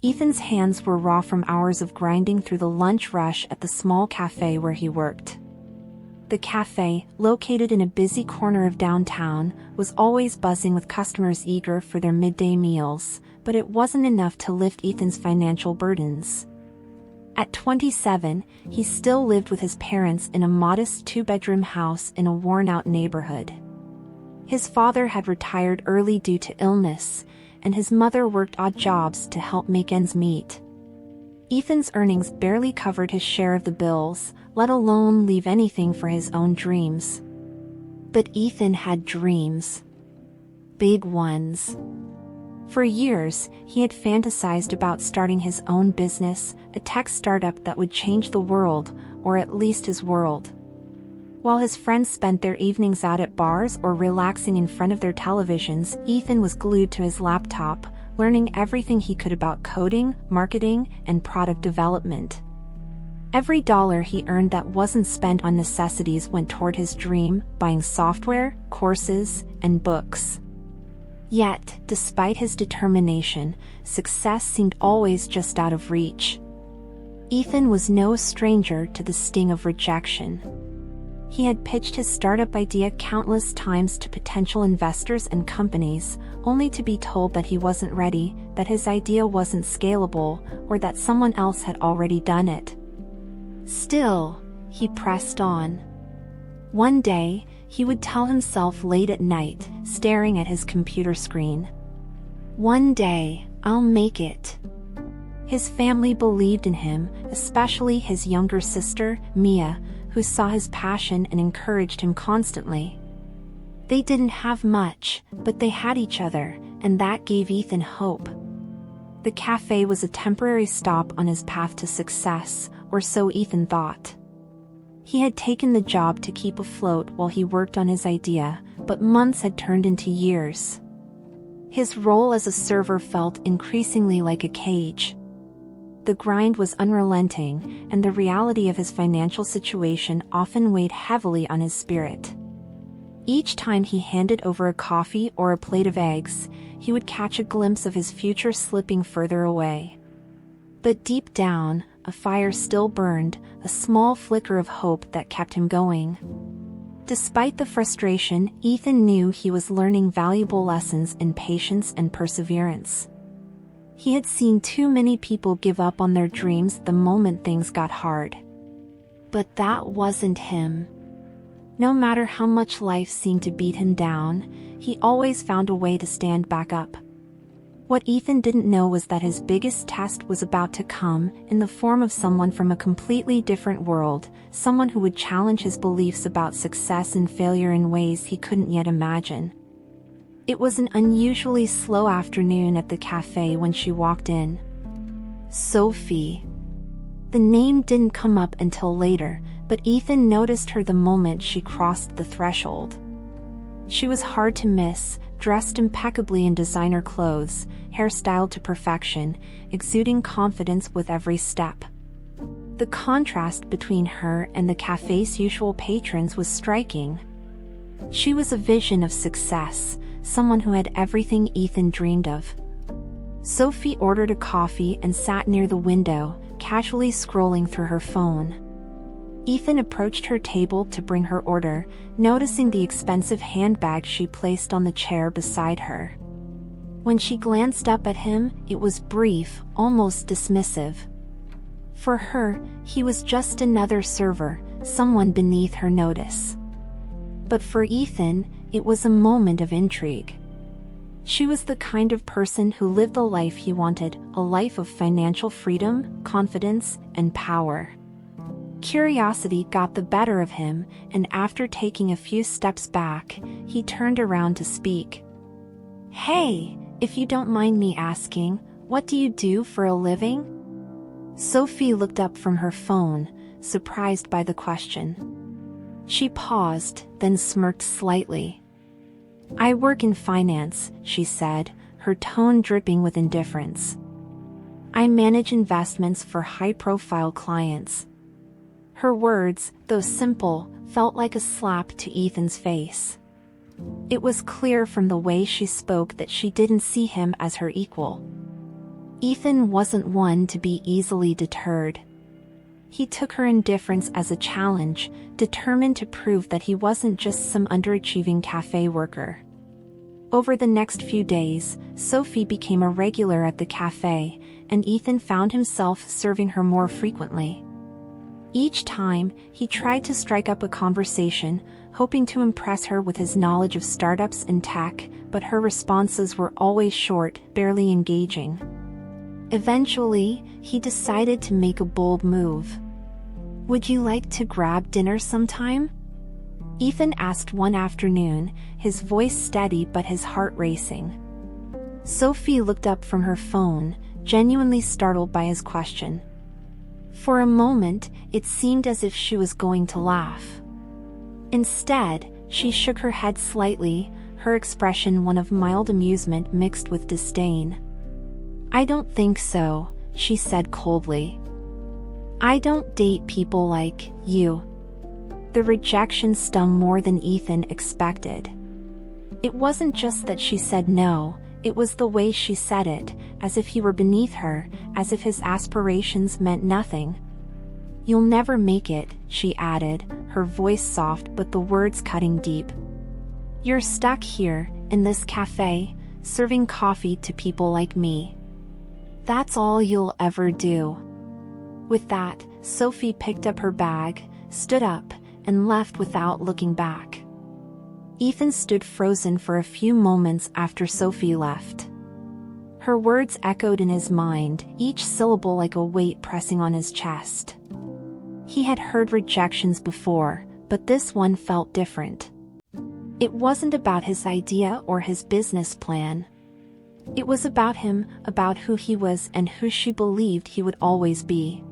Ethan's hands were raw from hours of grinding through the lunch rush at the small cafe where he worked. The cafe, located in a busy corner of downtown, was always buzzing with customers eager for their midday meals, but it wasn't enough to lift Ethan's financial burdens. At 27, he still lived with his parents in a modest two-bedroom house in a worn-out neighborhood. His father had retired early due to illness, and his mother worked odd jobs to help make ends meet. Ethan's earnings barely covered his share of the bills, let alone leave anything for his own dreams. But Ethan had dreams. Big ones. For years, he had fantasized about starting his own business, a tech startup that would change the world, or at least his world. While his friends spent their evenings out at bars or relaxing in front of their televisions, Ethan was glued to his laptop, learning everything he could about coding, marketing, and product development. Every dollar he earned that wasn't spent on necessities went toward his dream, buying software, courses, and books. Yet, despite his determination, success seemed always just out of reach. Ethan was no stranger to the sting of rejection. He had pitched his startup idea countless times to potential investors and companies, only to be told that he wasn't ready, that his idea wasn't scalable, or that someone else had already done it. Still, he pressed on. One day, he would tell himself late at night, staring at his computer screen, "One day, I'll make it." His family believed in him, especially his younger sister, Mia, who saw his passion and encouraged him constantly. They didn't have much, but they had each other, and that gave Ethan hope. The cafe was a temporary stop on his path to success, or so Ethan thought. He had taken the job to keep afloat while he worked on his idea, but months had turned into years. His role as a server felt increasingly like a cage. The grind was unrelenting, and the reality of his financial situation often weighed heavily on his spirit. Each time he handed over a coffee or a plate of eggs, he would catch a glimpse of his future slipping further away. But deep down, a fire still burned, a small flicker of hope that kept him going. Despite the frustration, Ethan knew he was learning valuable lessons in patience and perseverance. He had seen too many people give up on their dreams the moment things got hard. But that wasn't him. No matter how much life seemed to beat him down, he always found a way to stand back up. What Ethan didn't know was that his biggest test was about to come, in the form of someone from a completely different world, someone who would challenge his beliefs about success and failure in ways he couldn't yet imagine. It was an unusually slow afternoon at the cafe when she walked in. Sophie. The name didn't come up until later, but Ethan noticed her the moment she crossed the threshold. She was hard to miss, dressed impeccably in designer clothes, hairstyled to perfection, exuding confidence with every step. The contrast between her and the cafe's usual patrons was striking. She was a vision of success, someone who had everything Ethan dreamed of. Sophie ordered a coffee and sat near the window, casually scrolling through her phone. Ethan approached her table to bring her order, noticing the expensive handbag she placed on the chair beside her. When she glanced up at him, it was brief, almost dismissive. For her, he was just another server, someone beneath her notice. But for Ethan, it was a moment of intrigue. She was the kind of person who lived the life he wanted, a life of financial freedom, confidence, and power. Curiosity got the better of him, and after taking a few steps back, he turned around to speak. "Hey, if you don't mind me asking, what do you do for a living?" Sophie looked up from her phone, surprised by the question. She paused, then smirked slightly. "I work in finance," she said, her tone dripping with indifference. "I manage investments for high-profile clients." Her words, though simple, felt like a slap to Ethan's face. It was clear from the way she spoke that she didn't see him as her equal. Ethan wasn't one to be easily deterred. He took her indifference as a challenge, determined to prove that he wasn't just some underachieving cafe worker. Over the next few days, Sophie became a regular at the cafe, and Ethan found himself serving her more frequently. Each time, he tried to strike up a conversation, hoping to impress her with his knowledge of startups and tech, but her responses were always short, barely engaging. Eventually, he decided to make a bold move. "Would you like to grab dinner sometime?" Ethan asked one afternoon, his voice steady but his heart racing. Sophie looked up from her phone, genuinely startled by his question. For a moment, it seemed as if she was going to laugh. Instead, she shook her head slightly, her expression one of mild amusement mixed with disdain. "I don't think so," she said coldly. "I don't date people like you." The rejection stung more than Ethan expected. It wasn't just that she said no, it was the way she said it, as if he were beneath her, as if his aspirations meant nothing. "You'll never make it," she added, her voice soft but the words cutting deep. "You're stuck here, in this cafe, serving coffee to people like me. That's all you'll ever do." With that, Sophie picked up her bag, stood up, and left without looking back. Ethan stood frozen for a few moments after Sophie left. Her words echoed in his mind, each syllable like a weight pressing on his chest. He had heard rejections before, but this one felt different. It wasn't about his idea or his business plan. It was about him, about who he was and who she believed he would always be.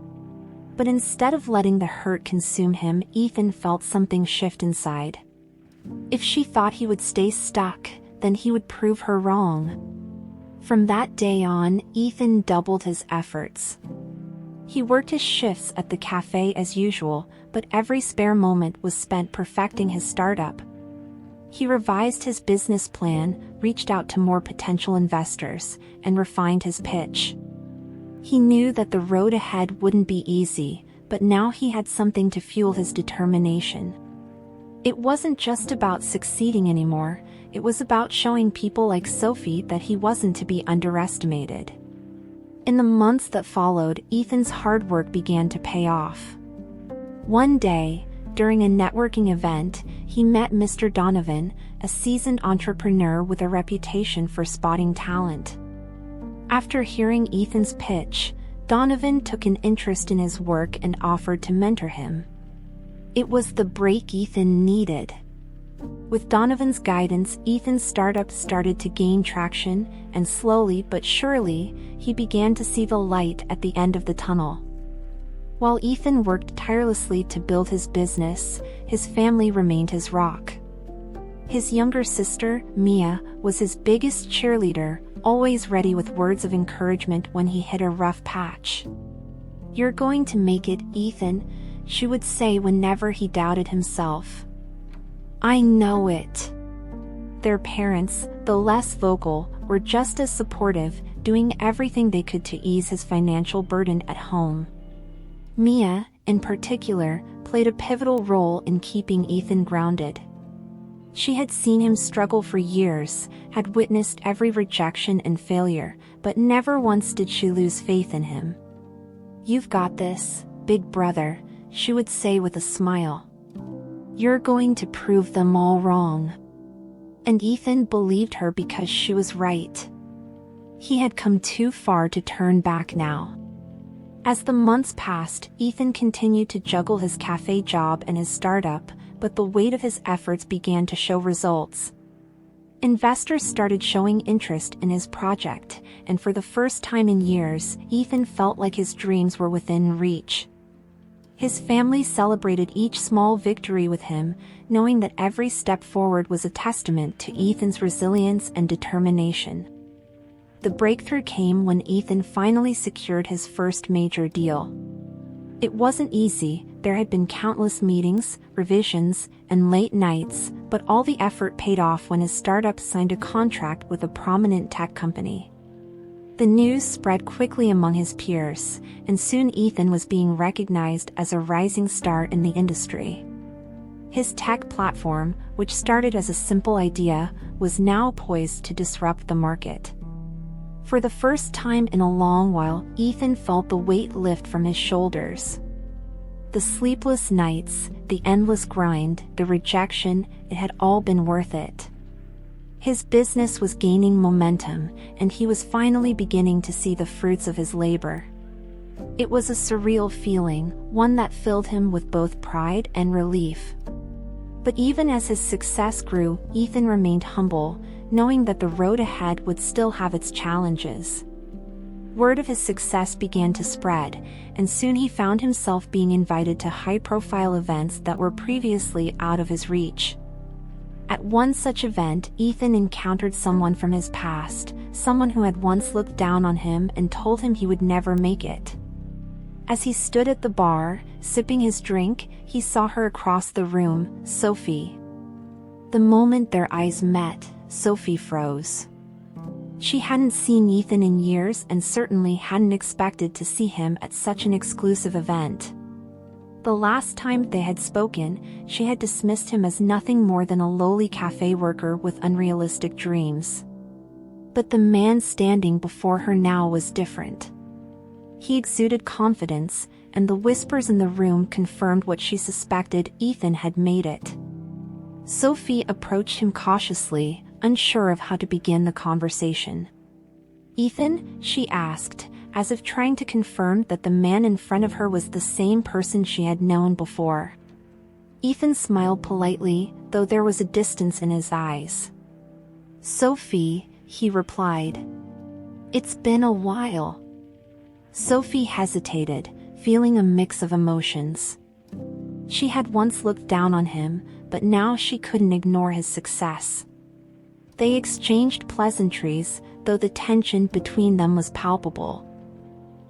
But instead of letting the hurt consume him, Ethan felt something shift inside. If she thought he would stay stuck, then he would prove her wrong. From that day on, Ethan doubled his efforts. He worked his shifts at the cafe as usual, but every spare moment was spent perfecting his startup. He revised his business plan, reached out to more potential investors, and refined his pitch. He knew that the road ahead wouldn't be easy, but now he had something to fuel his determination. It wasn't just about succeeding anymore, it was about showing people like Sophie that he wasn't to be underestimated. In the months that followed, Ethan's hard work began to pay off. One day, during a networking event, he met Mr. Donovan, a seasoned entrepreneur with a reputation for spotting talent. After hearing Ethan's pitch, Donovan took an interest in his work and offered to mentor him. It was the break Ethan needed. With Donovan's guidance, Ethan's startup started to gain traction, and slowly but surely, he began to see the light at the end of the tunnel. While Ethan worked tirelessly to build his business, his family remained his rock. His younger sister, Mia, was his biggest cheerleader, always ready with words of encouragement when he hit a rough patch. "You're going to make it, Ethan," she would say whenever he doubted himself. "I know it." Their parents, though less vocal, were just as supportive, doing everything they could to ease his financial burden at home. Mia, in particular, played a pivotal role in keeping Ethan grounded. She had seen him struggle for years, had witnessed every rejection and failure, but never once did she lose faith in him. "You've got this, big brother," she would say with a smile. "You're going to prove them all wrong." And Ethan believed her because she was right. He had come too far to turn back now. As the months passed, Ethan continued to juggle his cafe job and his startup, but the weight of his efforts began to show results. Investors started showing interest in his project, and for the first time in years, Ethan felt like his dreams were within reach. His family celebrated each small victory with him, knowing that every step forward was a testament to Ethan's resilience and determination. The breakthrough came when Ethan finally secured his first major deal. It wasn't easy, there had been countless meetings, revisions, and late nights, but all the effort paid off when his startup signed a contract with a prominent tech company. The news spread quickly among his peers, and soon Ethan was being recognized as a rising star in the industry. His tech platform, which started as a simple idea, was now poised to disrupt the market. For the first time in a long while, Ethan felt the weight lift from his shoulders. The sleepless nights, the endless grind, the rejection, it had all been worth it. His business was gaining momentum, and he was finally beginning to see the fruits of his labor. It was a surreal feeling, one that filled him with both pride and relief. But even as his success grew, Ethan remained humble, knowing that the road ahead would still have its challenges. Word of his success began to spread, and soon he found himself being invited to high-profile events that were previously out of his reach. At one such event, Ethan encountered someone from his past, someone who had once looked down on him and told him he would never make it. As he stood at the bar, sipping his drink, he saw her across the room, Sophie. The moment their eyes met, Sophie froze. She hadn't seen Ethan in years and certainly hadn't expected to see him at such an exclusive event. The last time they had spoken, she had dismissed him as nothing more than a lowly cafe worker with unrealistic dreams. But the man standing before her now was different. He exuded confidence, and the whispers in the room confirmed what she suspected: Ethan had made it. Sophie approached him cautiously, unsure of how to begin the conversation. "Ethan?" she asked, as if trying to confirm that the man in front of her was the same person she had known before. Ethan smiled politely, though there was a distance in his eyes. "Sophie," he replied. "It's been a while." Sophie hesitated, feeling a mix of emotions. She had once looked down on him, but now she couldn't ignore his success. They exchanged pleasantries, though the tension between them was palpable.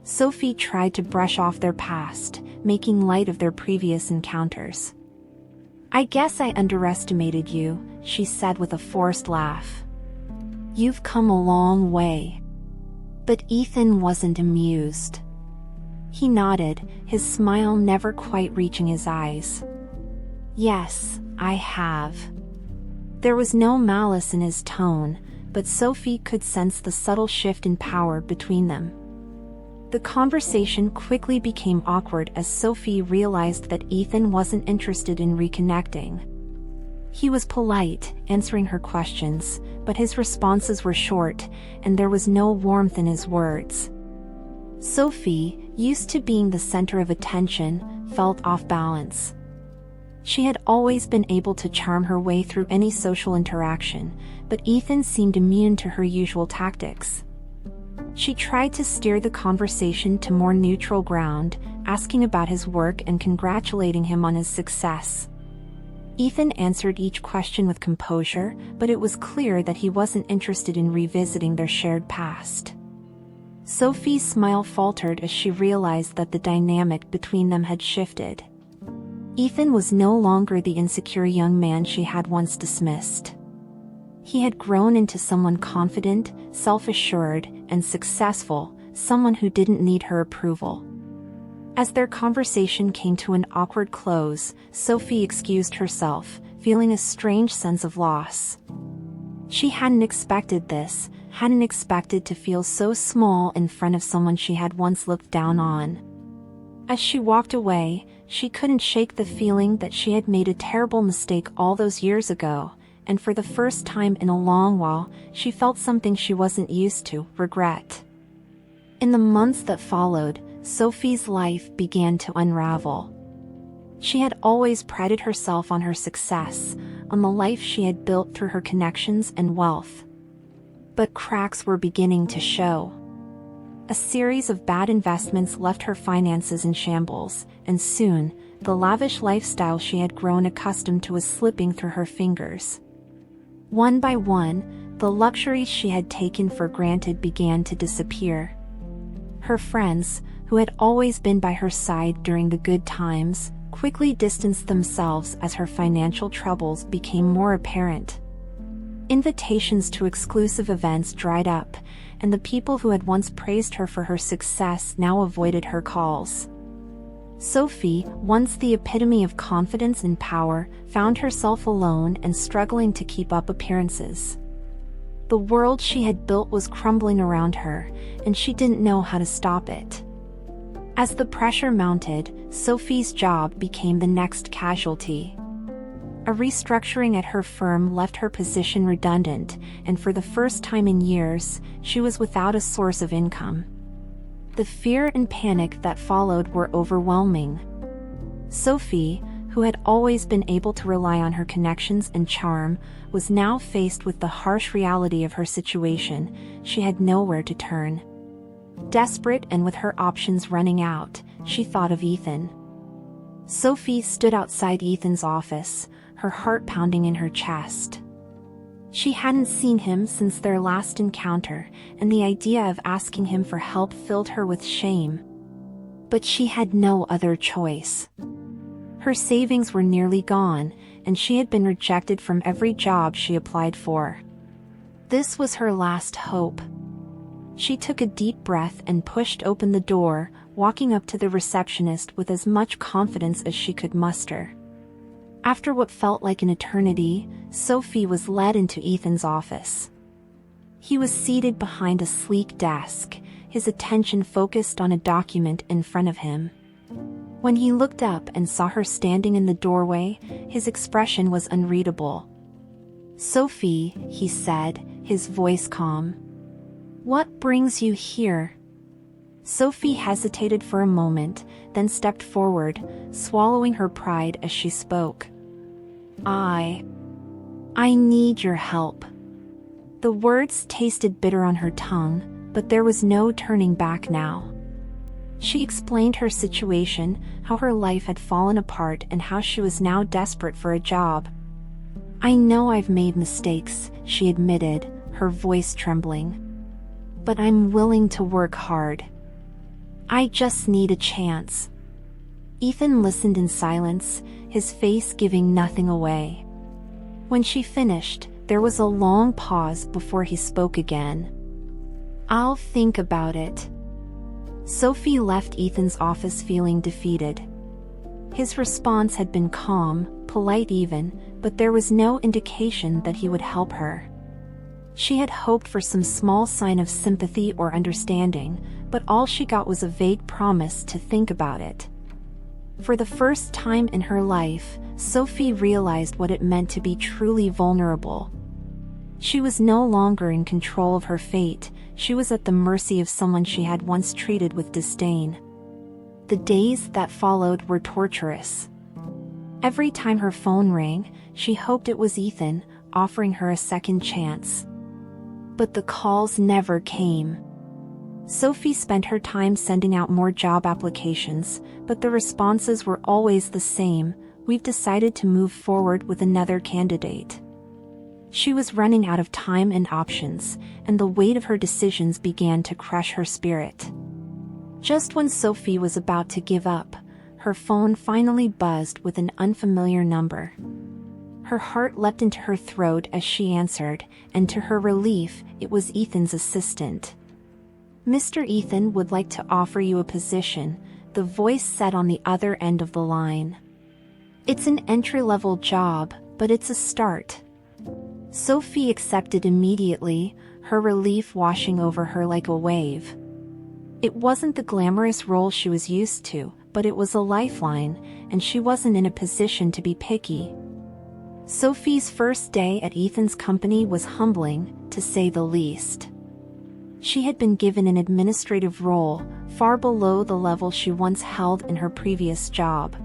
Sophie tried to brush off their past, making light of their previous encounters. "I guess I underestimated you," she said with a forced laugh. "You've come a long way." But Ethan wasn't amused. He nodded, his smile never quite reaching his eyes. "Yes, I have." There was no malice in his tone, but Sophie could sense the subtle shift in power between them. The conversation quickly became awkward as Sophie realized that Ethan wasn't interested in reconnecting. He was polite, answering her questions, but his responses were short, and there was no warmth in his words. Sophie, used to being the center of attention, felt off balance. She had always been able to charm her way through any social interaction, but Ethan seemed immune to her usual tactics. She tried to steer the conversation to more neutral ground, asking about his work and congratulating him on his success. Ethan answered each question with composure, but it was clear that he wasn't interested in revisiting their shared past. Sophie's smile faltered as she realized that the dynamic between them had shifted. Ethan was no longer the insecure young man she had once dismissed. He had grown into someone confident, self-assured, and successful, someone who didn't need her approval. As their conversation came to an awkward close, Sophie excused herself, feeling a strange sense of loss. She hadn't expected this, hadn't expected to feel so small in front of someone she had once looked down on. As she walked away, she couldn't shake the feeling that she had made a terrible mistake all those years ago, and for the first time in a long while, she felt something she wasn't used to: regret. In the months that followed, Sophie's life began to unravel. She had always prided herself on her success, on the life she had built through her connections and wealth. But cracks were beginning to show. A series of bad investments left her finances in shambles, and soon, the lavish lifestyle she had grown accustomed to was slipping through her fingers. One by one, the luxuries she had taken for granted began to disappear. Her friends, who had always been by her side during the good times, quickly distanced themselves as her financial troubles became more apparent. Invitations to exclusive events dried up, and the people who had once praised her for her success now avoided her calls. Sophie, once the epitome of confidence and power, found herself alone and struggling to keep up appearances. The world she had built was crumbling around her, and she didn't know how to stop it. As the pressure mounted, Sophie's job became the next casualty. A restructuring at her firm left her position redundant, and for the first time in years, she was without a source of income. The fear and panic that followed were overwhelming. Sophie, who had always been able to rely on her connections and charm, was now faced with the harsh reality of her situation. She had nowhere to turn. Desperate and with her options running out, she thought of Ethan. Sophie stood outside Ethan's office, her heart pounding in her chest. She hadn't seen him since their last encounter, and the idea of asking him for help filled her with shame. But she had no other choice. Her savings were nearly gone, and she had been rejected from every job she applied for. This was her last hope. She took a deep breath and pushed open the door, walking up to the receptionist with as much confidence as she could muster. After what felt like an eternity, Sophie was led into Ethan's office. He was seated behind a sleek desk, his attention focused on a document in front of him. When he looked up and saw her standing in the doorway, his expression was unreadable. "Sophie," he said, his voice calm. "What brings you here?" Sophie hesitated for a moment, then stepped forward, swallowing her pride as she spoke. I need your help." The words tasted bitter on her tongue, but there was no turning back now. She explained her situation, how her life had fallen apart and how she was now desperate for a job. "I know I've made mistakes," she admitted, her voice trembling. "But I'm willing to work hard. I just need a chance." Ethan listened in silence, his face giving nothing away. When she finished, there was a long pause before he spoke again. "I'll think about it." Sophie left Ethan's office feeling defeated. His response had been calm, polite even, but there was no indication that he would help her. She had hoped for some small sign of sympathy or understanding, but all she got was a vague promise to think about it. For the first time in her life, Sophie realized what it meant to be truly vulnerable. She was no longer in control of her fate, she was at the mercy of someone she had once treated with disdain. The days that followed were torturous. Every time her phone rang, she hoped it was Ethan, offering her a second chance. But the calls never came. Sophie spent her time sending out more job applications, but the responses were always the same: "We've decided to move forward with another candidate." She was running out of time and options, and the weight of her decisions began to crush her spirit. Just when Sophie was about to give up, her phone finally buzzed with an unfamiliar number. Her heart leapt into her throat as she answered, and to her relief, it was Ethan's assistant. "Mr. Ethan would like to offer you a position," the voice said on the other end of the line. "It's an entry-level job, but it's a start." Sophie accepted immediately, her relief washing over her like a wave. It wasn't the glamorous role she was used to, but it was a lifeline, and she wasn't in a position to be picky. Sophie's first day at Ethan's company was humbling, to say the least. She had been given an administrative role, far below the level she once held in her previous job.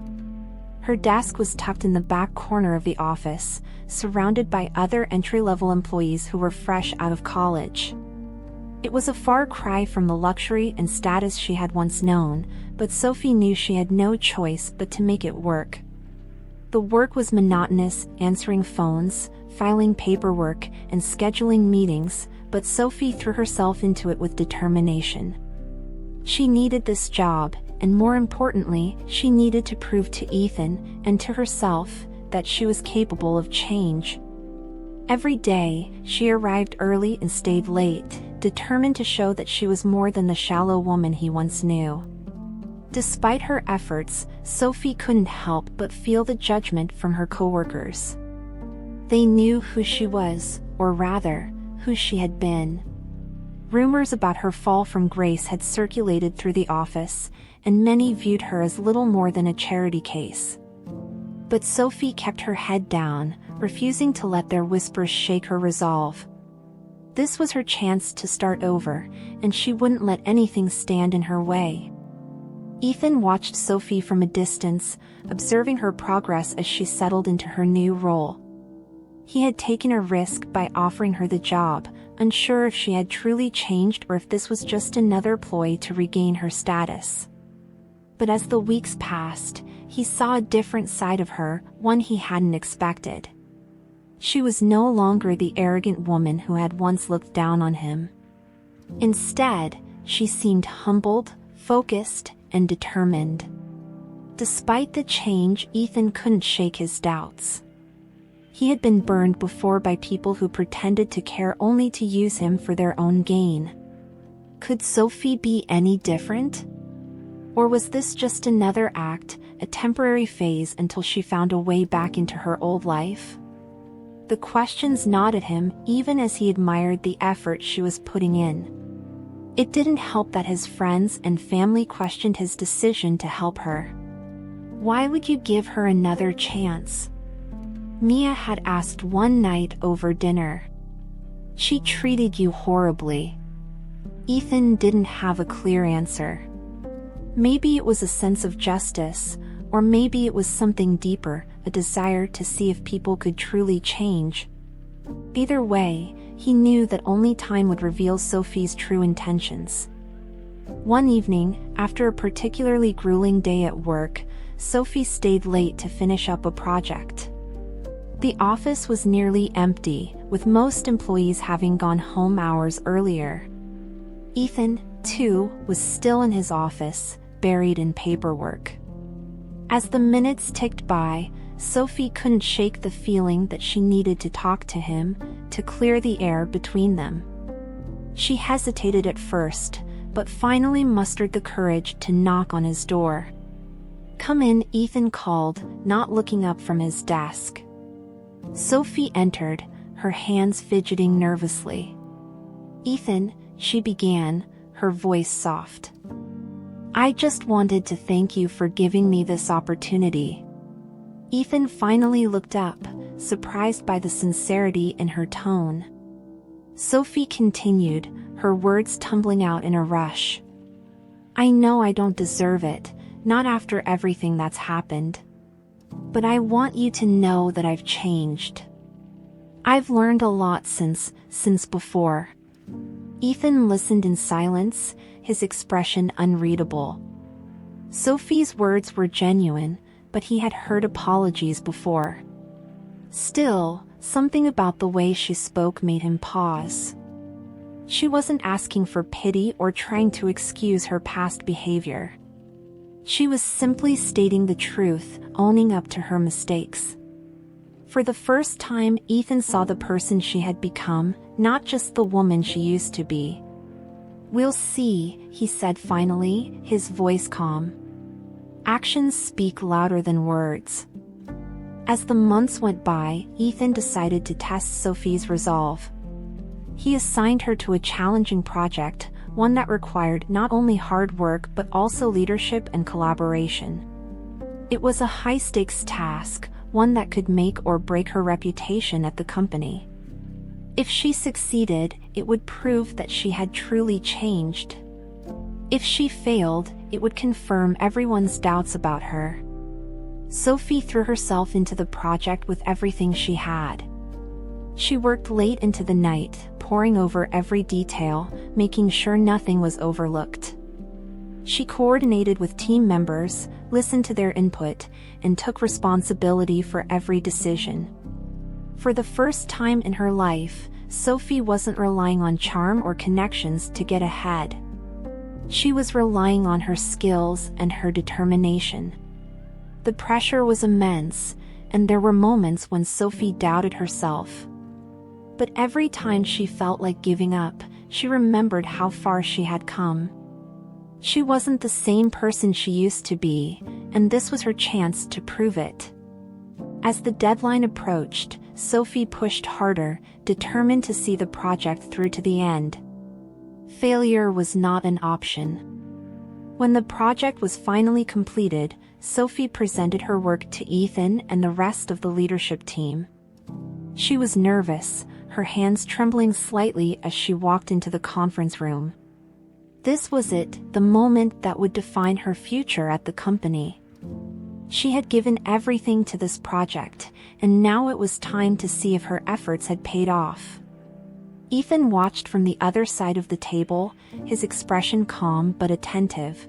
Her desk was tucked in the back corner of the office, surrounded by other entry-level employees who were fresh out of college. It was a far cry from the luxury and status she had once known, but Sophie knew she had no choice but to make it work. The work was monotonous, answering phones, filing paperwork, and scheduling meetings, but Sophie threw herself into it with determination. She needed this job, and more importantly, she needed to prove to Ethan, and to herself, that she was capable of change. Every day, she arrived early and stayed late, determined to show that she was more than the shallow woman he once knew. Despite her efforts, Sophie couldn't help but feel the judgment from her coworkers. They knew who she was, or rather, who she had been. Rumors about her fall from grace had circulated through the office, and many viewed her as little more than a charity case. But Sophie kept her head down, refusing to let their whispers shake her resolve. This was her chance to start over, and she wouldn't let anything stand in her way. Ethan watched Sophie from a distance, observing her progress as she settled into her new role. He had taken a risk by offering her the job, unsure if she had truly changed or if this was just another ploy to regain her status. But as the weeks passed, he saw a different side of her, one he hadn't expected. She was no longer the arrogant woman who had once looked down on him. Instead, she seemed humbled, focused, and determined. Despite the change, Ethan couldn't shake his doubts. He had been burned before by people who pretended to care only to use him for their own gain. Could Sophie be any different? Or was this just another act, a temporary phase until she found a way back into her old life? The questions gnawed at him even as he admired the effort she was putting in. It didn't help that his friends and family questioned his decision to help her. Why would you give her another chance? Mia had asked one night over dinner. She treated you horribly. Ethan didn't have a clear answer. Maybe it was a sense of justice, or maybe it was something deeper, a desire to see if people could truly change. Either way, he knew that only time would reveal Sophie's true intentions. One evening, after a particularly grueling day at work, Sophie stayed late to finish up a project. The office was nearly empty, with most employees having gone home hours earlier. Ethan, too, was still in his office, buried in paperwork. As the minutes ticked by, Sophie couldn't shake the feeling that she needed to talk to him, to clear the air between them. She hesitated at first, but finally mustered the courage to knock on his door. "Come in," Ethan called, not looking up from his desk. Sophie entered, her hands fidgeting nervously. "Ethan," she began, her voice soft. "I just wanted to thank you for giving me this opportunity." Ethan finally looked up, surprised by the sincerity in her tone. Sophie continued, her words tumbling out in a rush. "I know I don't deserve it, not after everything that's happened. But I want you to know that I've changed. I've learned a lot since before." Ethan listened in silence, his expression unreadable. Sophie's words were genuine, but he had heard apologies before. Still, something about the way she spoke made him pause. She wasn't asking for pity or trying to excuse her past behavior. She was simply stating the truth, owning up to her mistakes. For the first time, Ethan saw the person she had become, not just the woman she used to be. "We'll see," he said finally, his voice calm. Actions speak louder than words. As the months went by, Ethan decided to test Sophie's resolve. He assigned her to a challenging project, one that required not only hard work but also leadership and collaboration. It was a high-stakes task, one that could make or break her reputation at the company. If she succeeded, it would prove that she had truly changed. If she failed, it would confirm everyone's doubts about her. Sophie threw herself into the project with everything she had. She worked late into the night, poring over every detail, making sure nothing was overlooked. She coordinated with team members, listened to their input, and took responsibility for every decision. For the first time in her life, Sophie wasn't relying on charm or connections to get ahead. She was relying on her skills and her determination. The pressure was immense, and there were moments when Sophie doubted herself. But every time she felt like giving up, she remembered how far she had come. She wasn't the same person she used to be, and this was her chance to prove it. As the deadline approached, Sophie pushed harder, determined to see the project through to the end. Failure was not an option. When the project was finally completed, Sophie presented her work to Ethan and the rest of the leadership team. She was nervous, her hands trembling slightly as she walked into the conference room. This was it, the moment that would define her future at the company. She had given everything to this project, and now it was time to see if her efforts had paid off. Ethan watched from the other side of the table, his expression calm but attentive.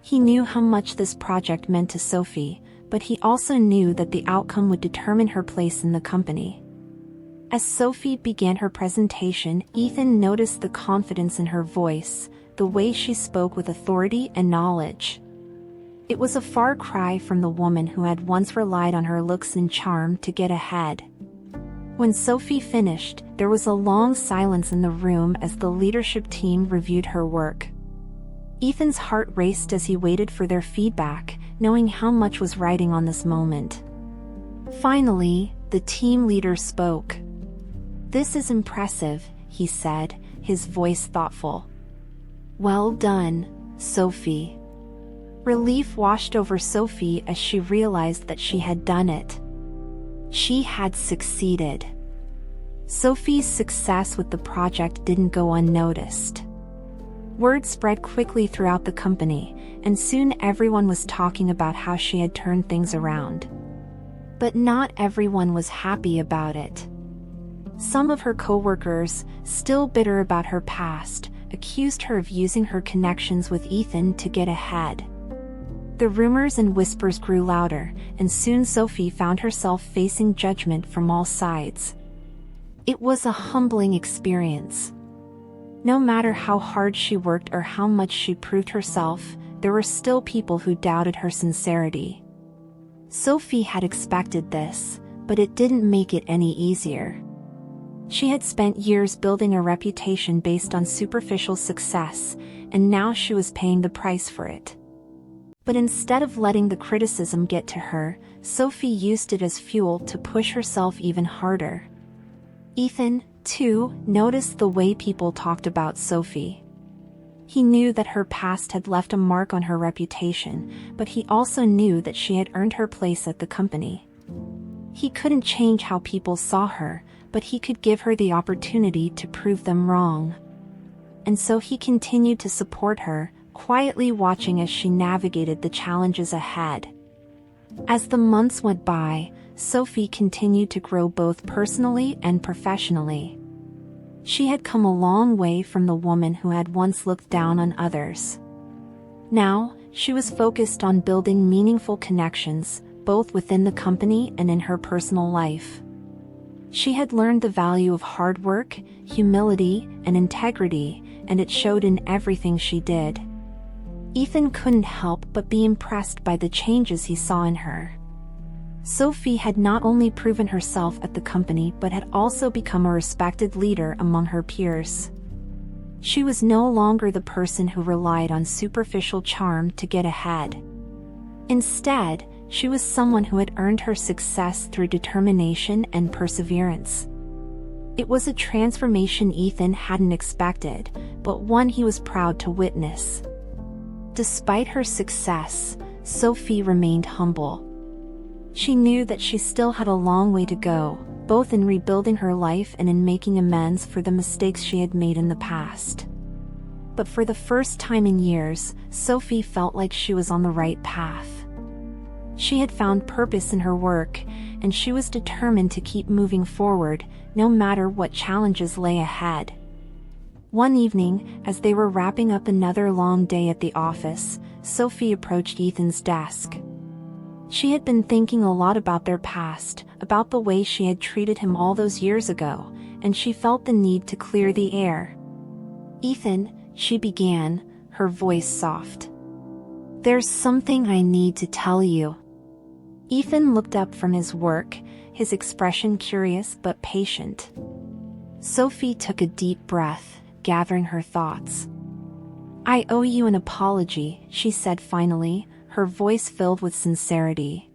He knew how much this project meant to Sophie, but he also knew that the outcome would determine her place in the company. As Sophie began her presentation, Ethan noticed the confidence in her voice, the way she spoke with authority and knowledge. It was a far cry from the woman who had once relied on her looks and charm to get ahead. When Sophie finished, there was a long silence in the room as the leadership team reviewed her work. Ethan's heart raced as he waited for their feedback, knowing how much was riding on this moment. Finally, the team leader spoke. "This is impressive," he said, his voice thoughtful. "Well done, Sophie." Relief washed over Sophie as she realized that she had done it. She had succeeded. Sophie's success with the project didn't go unnoticed. Word spread quickly throughout the company, and soon everyone was talking about how she had turned things around. But not everyone was happy about it. Some of her coworkers, still bitter about her past, accused her of using her connections with Ethan to get ahead. The rumors and whispers grew louder, and soon Sophie found herself facing judgment from all sides. It was a humbling experience. No matter how hard she worked or how much she proved herself, there were still people who doubted her sincerity. Sophie had expected this, but it didn't make it any easier. She had spent years building a reputation based on superficial success, and now she was paying the price for it. But instead of letting the criticism get to her, Sophie used it as fuel to push herself even harder. Ethan, too, noticed the way people talked about Sophie. He knew that her past had left a mark on her reputation, but he also knew that she had earned her place at the company. He couldn't change how people saw her, but he could give her the opportunity to prove them wrong. And so he continued to support her, quietly watching as she navigated the challenges ahead. As the months went by, Sophie continued to grow both personally and professionally. She had come a long way from the woman who had once looked down on others. Now, she was focused on building meaningful connections, both within the company and in her personal life. She had learned the value of hard work, humility, and integrity, and it showed in everything she did. Ethan couldn't help but be impressed by the changes he saw in her. Sophie had not only proven herself at the company but had also become a respected leader among her peers. She was no longer the person who relied on superficial charm to get ahead. Instead, she was someone who had earned her success through determination and perseverance. It was a transformation Ethan hadn't expected, but one he was proud to witness. Despite her success, Sophie remained humble. She knew that she still had a long way to go, both in rebuilding her life and in making amends for the mistakes she had made in the past. But for the first time in years, Sophie felt like she was on the right path. She had found purpose in her work, and she was determined to keep moving forward, no matter what challenges lay ahead. One evening, as they were wrapping up another long day at the office, Sophie approached Ethan's desk. She had been thinking a lot about their past, about the way she had treated him all those years ago, and she felt the need to clear the air. "Ethan," she began, her voice soft. "There's something I need to tell you." Ethan looked up from his work, his expression curious but patient. Sophie took a deep breath, gathering her thoughts. "I owe you an apology," she said finally, her voice filled with sincerity.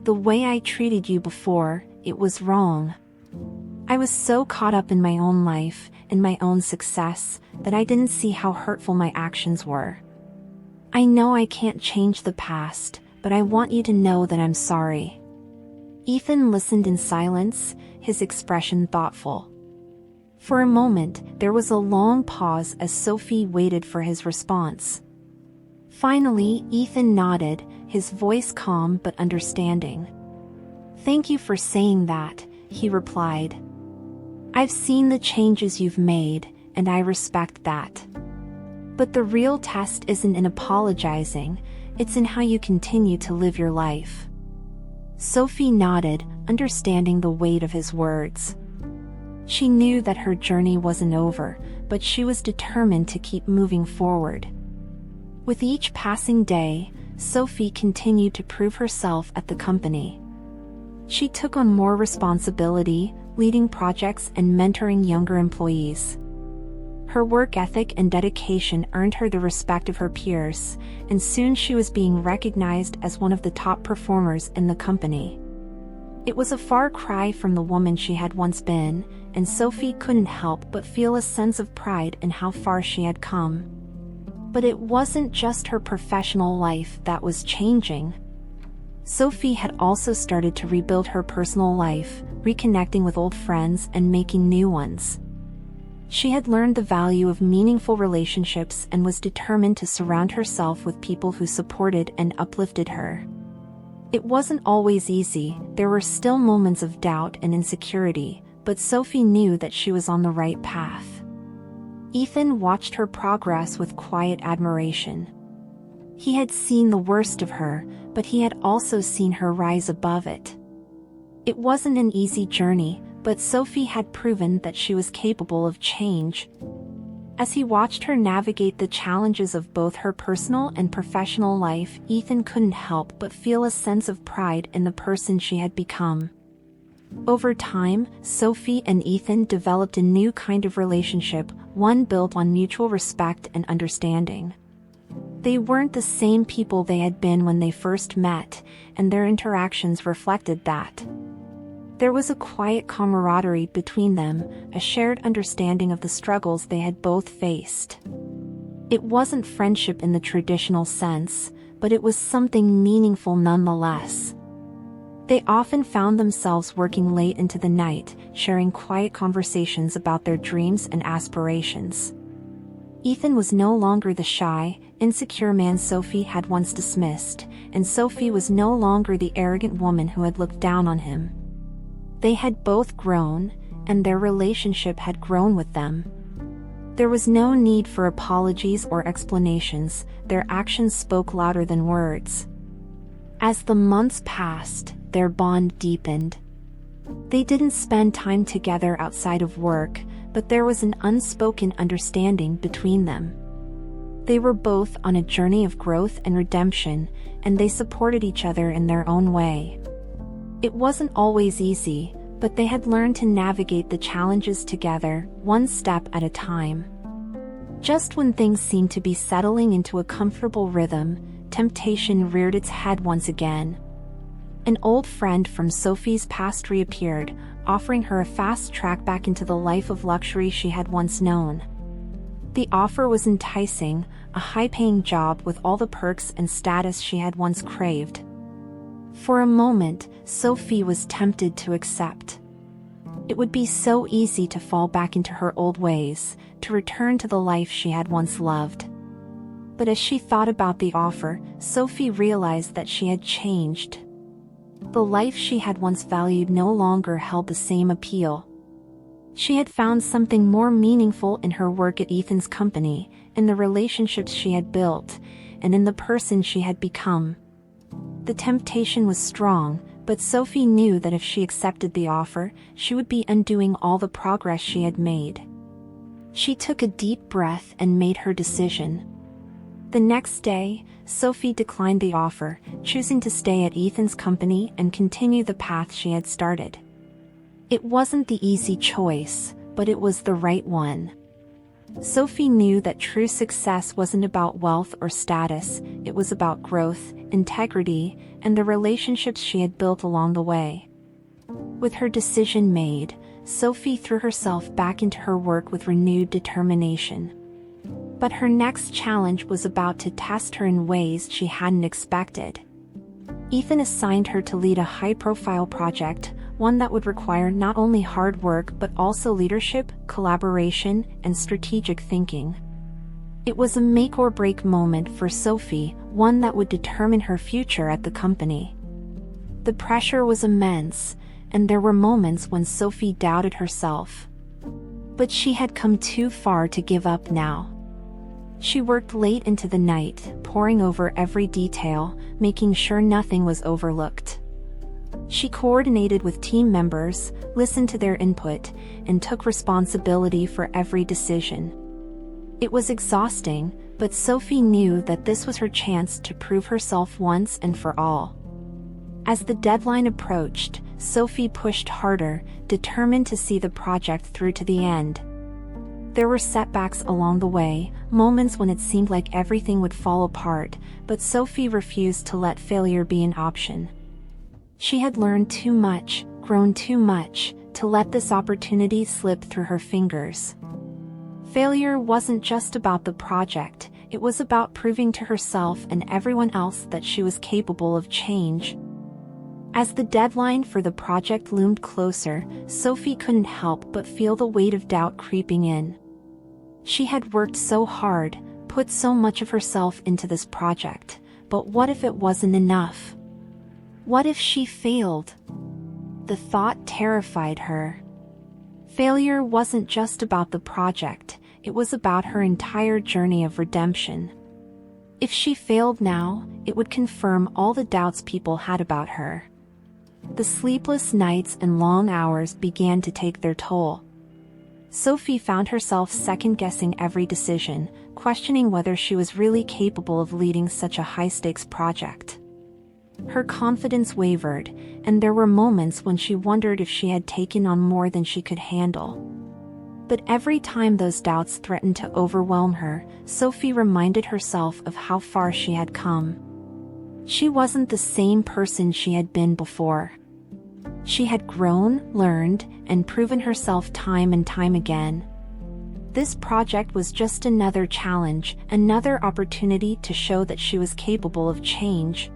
"The way I treated you before, it was wrong. I was so caught up in my own life, in my own success, that I didn't see how hurtful my actions were. I know I can't change the past, but I want you to know that I'm sorry." Ethan listened in silence, his expression thoughtful. For a moment, there was a long pause as Sophie waited for his response. Finally, Ethan nodded, his voice calm but understanding. "Thank you for saying that," he replied. "I've seen the changes you've made, and I respect that. But the real test isn't in apologizing, it's in how you continue to live your life." Sophie nodded, understanding the weight of his words. She knew that her journey wasn't over, but she was determined to keep moving forward. With each passing day, Sophie continued to prove herself at the company. She took on more responsibility, leading projects and mentoring younger employees. Her work ethic and dedication earned her the respect of her peers, and soon she was being recognized as one of the top performers in the company. It was a far cry from the woman she had once been, and Sophie couldn't help but feel a sense of pride in how far she had come. But it wasn't just her professional life that was changing. Sophie had also started to rebuild her personal life, reconnecting with old friends and making new ones. She had learned the value of meaningful relationships and was determined to surround herself with people who supported and uplifted her. It wasn't always easy, there were still moments of doubt and insecurity, but Sophie knew that she was on the right path. Ethan watched her progress with quiet admiration. He had seen the worst of her, but he had also seen her rise above it. It wasn't an easy journey, but Sophie had proven that she was capable of change. As he watched her navigate the challenges of both her personal and professional life, Ethan couldn't help but feel a sense of pride in the person she had become. Over time, Sophie and Ethan developed a new kind of relationship, one built on mutual respect and understanding. They weren't the same people they had been when they first met, and their interactions reflected that. There was a quiet camaraderie between them, a shared understanding of the struggles they had both faced. It wasn't friendship in the traditional sense, but it was something meaningful nonetheless. They often found themselves working late into the night, sharing quiet conversations about their dreams and aspirations. Ethan was no longer the shy, insecure man Sophie had once dismissed, and Sophie was no longer the arrogant woman who had looked down on him. They had both grown, and their relationship had grown with them. There was no need for apologies or explanations, their actions spoke louder than words. As the months passed, their bond deepened. They didn't spend time together outside of work, but there was an unspoken understanding between them. They were both on a journey of growth and redemption, and they supported each other in their own way. It wasn't always easy, but they had learned to navigate the challenges together, one step at a time. Just when things seemed to be settling into a comfortable rhythm, temptation reared its head once again. An old friend from Sophie's past reappeared, offering her a fast track back into the life of luxury she had once known. The offer was enticing, a high-paying job with all the perks and status she had once craved. For a moment, Sophie was tempted to accept. It would be so easy to fall back into her old ways, to return to the life she had once loved. But as she thought about the offer, Sophie realized that she had changed. The life she had once valued no longer held the same appeal. She had found something more meaningful in her work at Ethan's company, in the relationships she had built, and in the person she had become. The temptation was strong, but Sophie knew that if she accepted the offer, she would be undoing all the progress she had made. She took a deep breath and made her decision. The next day, Sophie declined the offer, choosing to stay at Ethan's company and continue the path she had started. It wasn't the easy choice, but it was the right one. Sophie knew that true success wasn't about wealth or status, it was about growth, integrity, and the relationships she had built along the way. With her decision made, Sophie threw herself back into her work with renewed determination. But her next challenge was about to test her in ways she hadn't expected. Ethan assigned her to lead a high-profile project, one that would require not only hard work but also leadership, collaboration, and strategic thinking. It was a make-or-break moment for Sophie, one that would determine her future at the company. The pressure was immense, and there were moments when Sophie doubted herself. But she had come too far to give up now. She worked late into the night, poring over every detail, making sure nothing was overlooked. She coordinated with team members, listened to their input, and took responsibility for every decision. It was exhausting, but Sophie knew that this was her chance to prove herself once and for all. As the deadline approached, Sophie pushed harder, determined to see the project through to the end. There were setbacks along the way, moments when it seemed like everything would fall apart, but Sophie refused to let failure be an option. She had learned too much, grown too much, to let this opportunity slip through her fingers. Failure wasn't just about the project, it was about proving to herself and everyone else that she was capable of change. As the deadline for the project loomed closer, Sophie couldn't help but feel the weight of doubt creeping in. She had worked so hard, put so much of herself into this project, but what if it wasn't enough? What if she failed? The thought terrified her. Failure wasn't just about the project, it was about her entire journey of redemption. If she failed now, it would confirm all the doubts people had about her. The sleepless nights and long hours began to take their toll. Sophie found herself second-guessing every decision, questioning whether she was really capable of leading such a high-stakes project. Her confidence wavered, and there were moments when she wondered if she had taken on more than she could handle. But every time those doubts threatened to overwhelm her, Sophie reminded herself of how far she had come. She wasn't the same person she had been before. She had grown, learned, and proven herself time and time again. This project was just another challenge, another opportunity to show that she was capable of change.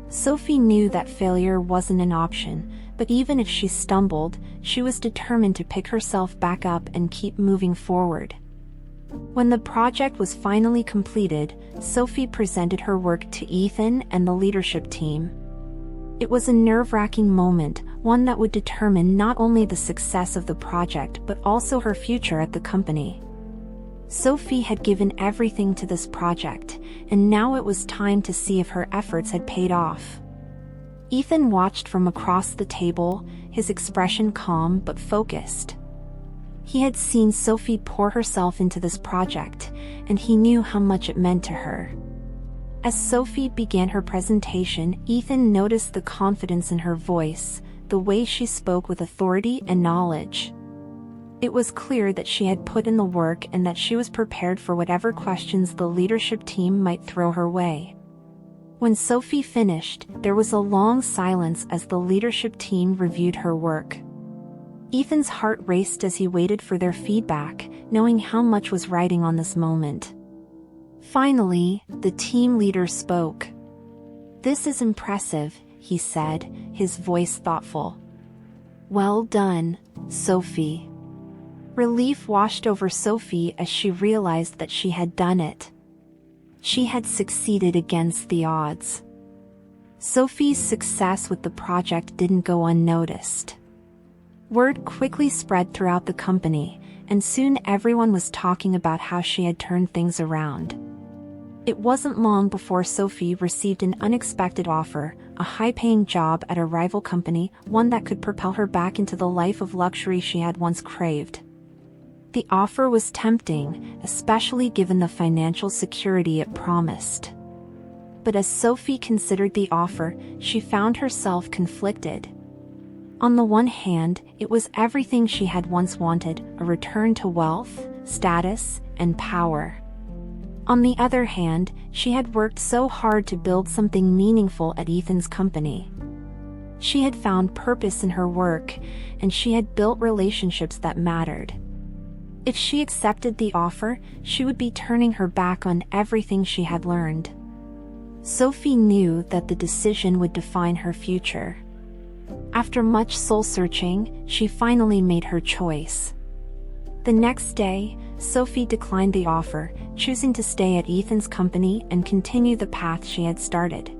Sophie knew that failure wasn't an option, but even if she stumbled, she was determined to pick herself back up and keep moving forward. When the project was finally completed, Sophie presented her work to Ethan and the leadership team. It was a nerve-wracking moment, one that would determine not only the success of the project but also her future at the company. Sophie had given everything to this project, and now it was time to see if her efforts had paid off. Ethan watched from across the table, his expression calm but focused. He had seen Sophie pour herself into this project, and he knew how much it meant to her. As Sophie began her presentation, Ethan noticed the confidence in her voice, the way she spoke with authority and knowledge. It was clear that she had put in the work and that she was prepared for whatever questions the leadership team might throw her way. When Sophie finished, there was a long silence as the leadership team reviewed her work. Ethan's heart raced as he waited for their feedback, knowing how much was riding on this moment. Finally, the team leader spoke. "This is impressive," he said, his voice thoughtful. "Well done, Sophie." Relief washed over Sophie as she realized that she had done it. She had succeeded against the odds. Sophie's success with the project didn't go unnoticed. Word quickly spread throughout the company, and soon everyone was talking about how she had turned things around. It wasn't long before Sophie received an unexpected offer, a high-paying job at a rival company, one that could propel her back into the life of luxury she had once craved. The offer was tempting, especially given the financial security it promised. But as Sophie considered the offer, she found herself conflicted. On the one hand, it was everything she had once wanted, a return to wealth, status, and power. On the other hand, she had worked so hard to build something meaningful at Ethan's company. She had found purpose in her work, and she had built relationships that mattered. If she accepted the offer, she would be turning her back on everything she had learned. Sophie knew that the decision would define her future. After much soul-searching, she finally made her choice. The next day, Sophie declined the offer, choosing to stay at Ethan's company and continue the path she had started.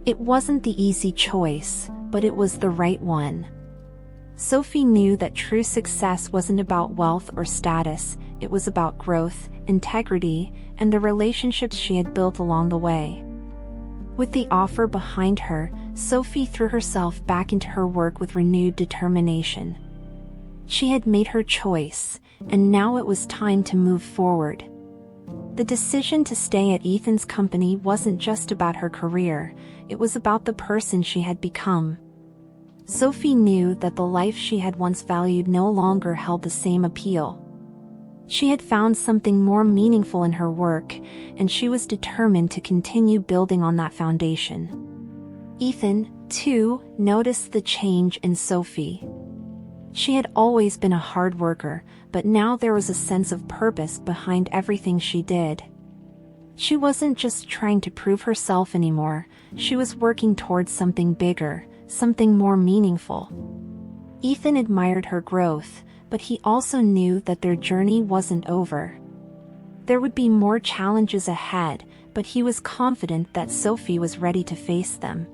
It wasn't the easy choice, but it was the right one. Sophie knew that true success wasn't about wealth or status, it was about growth, integrity, and the relationships she had built along the way. With the offer behind her, Sophie threw herself back into her work with renewed determination. She had made her choice, and now it was time to move forward. The decision to stay at Ethan's company wasn't just about her career, it was about the person she had become. Sophie knew that the life she had once valued no longer held the same appeal. She had found something more meaningful in her work, and she was determined to continue building on that foundation. Ethan, too, noticed the change in Sophie. She had always been a hard worker, but now there was a sense of purpose behind everything she did. She wasn't just trying to prove herself anymore, she was working towards something bigger, something more meaningful. Ethan admired her growth, but he also knew that their journey wasn't over. There would be more challenges ahead, but he was confident that Sophie was ready to face them.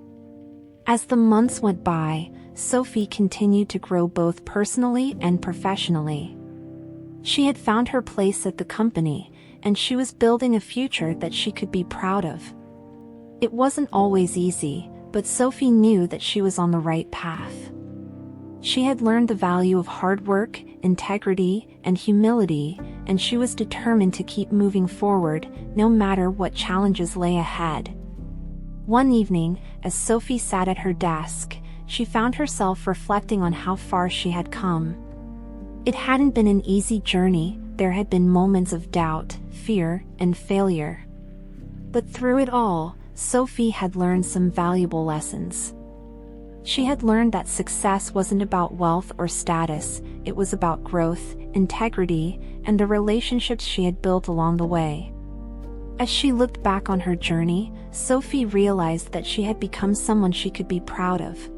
As the months went by, Sophie continued to grow both personally and professionally. She had found her place at the company, and she was building a future that she could be proud of. It wasn't always easy, but Sophie knew that she was on the right path. She had learned the value of hard work, integrity, and humility, and she was determined to keep moving forward, no matter what challenges lay ahead. One evening, as Sophie sat at her desk, she found herself reflecting on how far she had come. It hadn't been an easy journey, there had been moments of doubt, fear, and failure. But through it all, Sophie had learned some valuable lessons. She had learned that success wasn't about wealth or status, it was about growth, integrity, and the relationships she had built along the way. As she looked back on her journey, Sophie realized that she had become someone she could be proud of.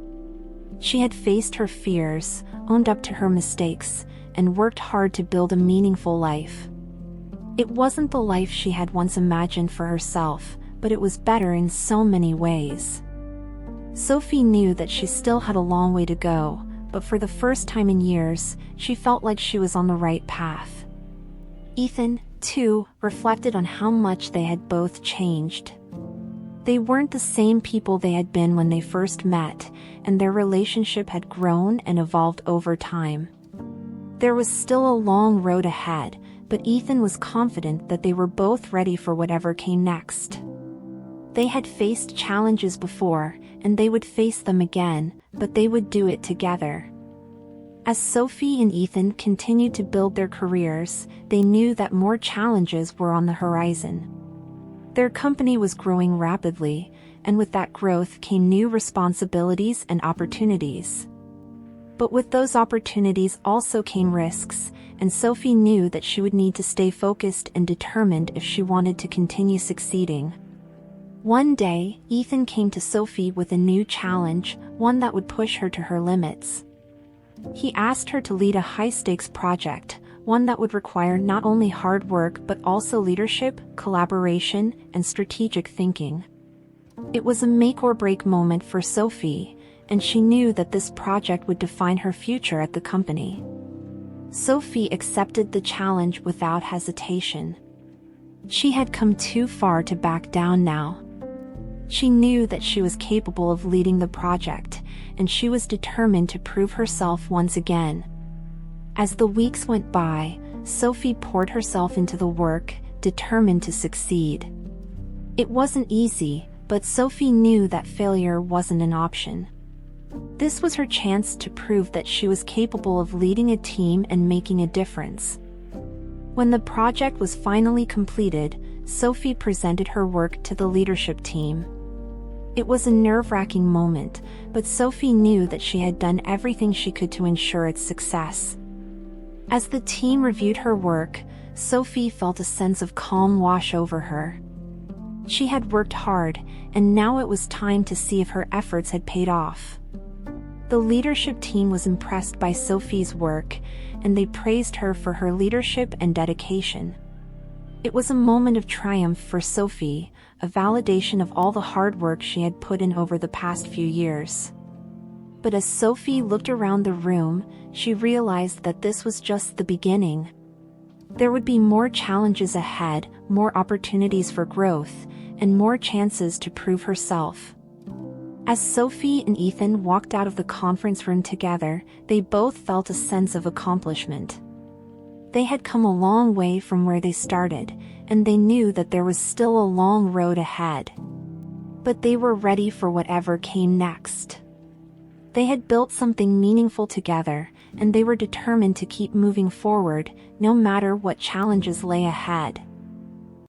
She had faced her fears, owned up to her mistakes, and worked hard to build a meaningful life. It wasn't the life she had once imagined for herself, but it was better in so many ways. Sophie knew that she still had a long way to go, but for the first time in years, she felt like she was on the right path. Ethan, too, reflected on how much they had both changed. They weren't the same people they had been when they first met, and their relationship had grown and evolved over time. There was still a long road ahead, but Ethan was confident that they were both ready for whatever came next. They had faced challenges before, and they would face them again, but they would do it together. As Sophie and Ethan continued to build their careers, they knew that more challenges were on the horizon. Their company was growing rapidly, and with that growth came new responsibilities and opportunities. But with those opportunities also came risks, and Sophie knew that she would need to stay focused and determined if she wanted to continue succeeding. One day, Ethan came to Sophie with a new challenge, one that would push her to her limits. He asked her to lead a high-stakes project, one that would require not only hard work but also leadership, collaboration, and strategic thinking. It was a make-or-break moment for Sophie, and she knew that this project would define her future at the company. Sophie accepted the challenge without hesitation. She had come too far to back down now. She knew that she was capable of leading the project, and she was determined to prove herself once again. As the weeks went by, Sophie poured herself into the work, determined to succeed. It wasn't easy, but Sophie knew that failure wasn't an option. This was her chance to prove that she was capable of leading a team and making a difference. When the project was finally completed, Sophie presented her work to the leadership team. It was a nerve-wracking moment, but Sophie knew that she had done everything she could to ensure its success. As the team reviewed her work, Sophie felt a sense of calm wash over her. She had worked hard, and now it was time to see if her efforts had paid off. The leadership team was impressed by Sophie's work, and they praised her for her leadership and dedication. It was a moment of triumph for Sophie, a validation of all the hard work she had put in over the past few years. But as Sophie looked around the room, she realized that this was just the beginning. There would be more challenges ahead, more opportunities for growth, and more chances to prove herself. As Sophie and Ethan walked out of the conference room together, they both felt a sense of accomplishment. They had come a long way from where they started, and they knew that there was still a long road ahead. But they were ready for whatever came next. They had built something meaningful together, and they were determined to keep moving forward, no matter what challenges lay ahead.